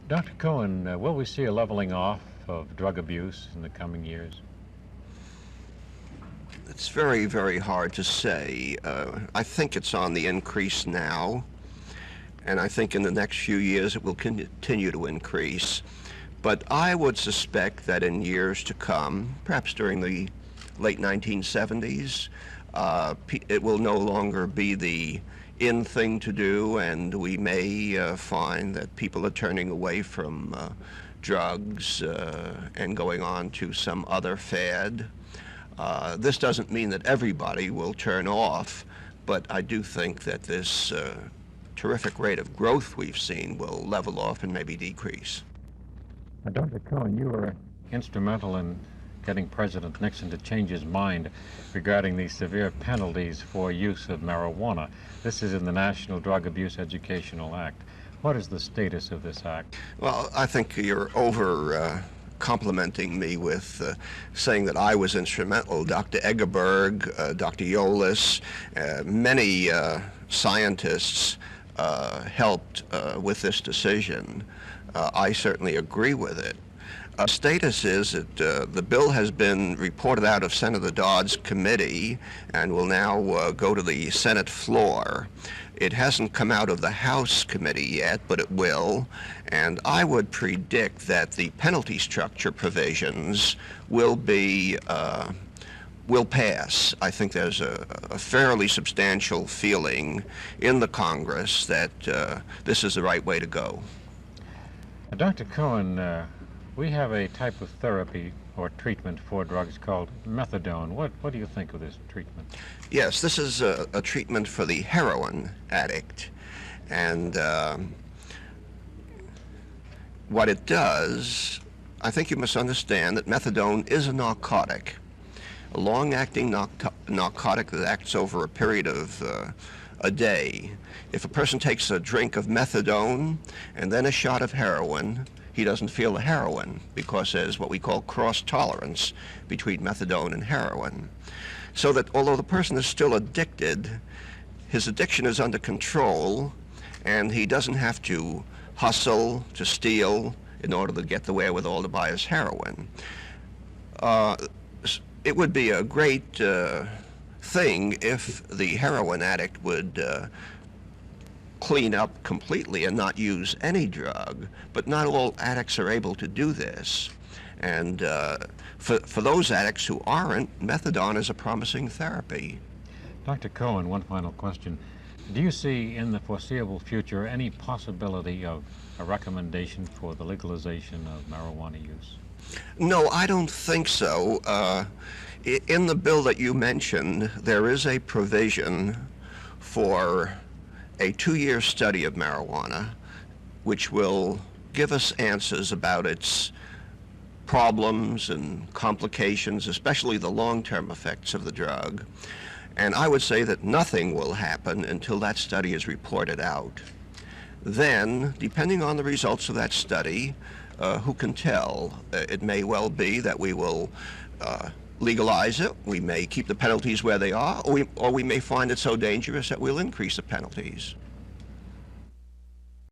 Dr. Cohen, will we see a leveling off of drug abuse in the coming years? It's very, very hard to say. I think it's on the increase now, and I think in the next few years it will continue to increase. But I would suspect that in years to come, perhaps during the late 1970s, it will no longer be the in thing to do, and we may find that people are turning away from drugs and going on to some other fad. This doesn't mean that everybody will turn off, but I do think that this terrific rate of growth we've seen will level off and maybe decrease. Dr. Cohen, you were instrumental in getting President Nixon to change his mind regarding the severe penalties for use of marijuana. This is in the National Drug Abuse Educational Act. What is the status of this act? Well, I think you're complimenting me with saying that I was instrumental. Dr. Egerberg, Dr. Yolis, many scientists helped with this decision. I certainly agree with it. Status is that the bill has been reported out of Senator Dodd's committee and will now go to the Senate floor. It hasn't come out of the House committee yet, but it will, and I would predict that the penalty structure provisions will pass. I think there's a fairly substantial feeling in the Congress that this is the right way to go. Dr. Cohen, we have a type of therapy or treatment for drugs called methadone. What do you think of this treatment? Yes, this is a treatment for the heroin addict. And what it does, I think you must understand that methadone is a narcotic, a long-acting narcotic that acts over a period of a day. If a person takes a drink of methadone and then a shot of heroin, he doesn't feel the heroin because there's what we call cross-tolerance between methadone and heroin. So that although the person is still addicted, his addiction is under control and he doesn't have to hustle, to steal in order to get the wherewithal to buy his heroin. It would be a great thing if the heroin addict would clean up completely and not use any drug, but not all addicts are able to do this. And for those addicts who aren't, methadone is a promising therapy. Dr. Cohen, one final question. Do you see in the foreseeable future any possibility of a recommendation for the legalization of marijuana use? No, I don't think so. In the bill that you mentioned, there is a provision for a 2-year study of marijuana, which will give us answers about its problems and complications, especially the long-term effects of the drug. And I would say that nothing will happen until that study is reported out. Then, depending on the results of that study, who can tell? It may well be that we will legalize it. We may keep the penalties where they are, or we may find it so dangerous that we'll increase the penalties.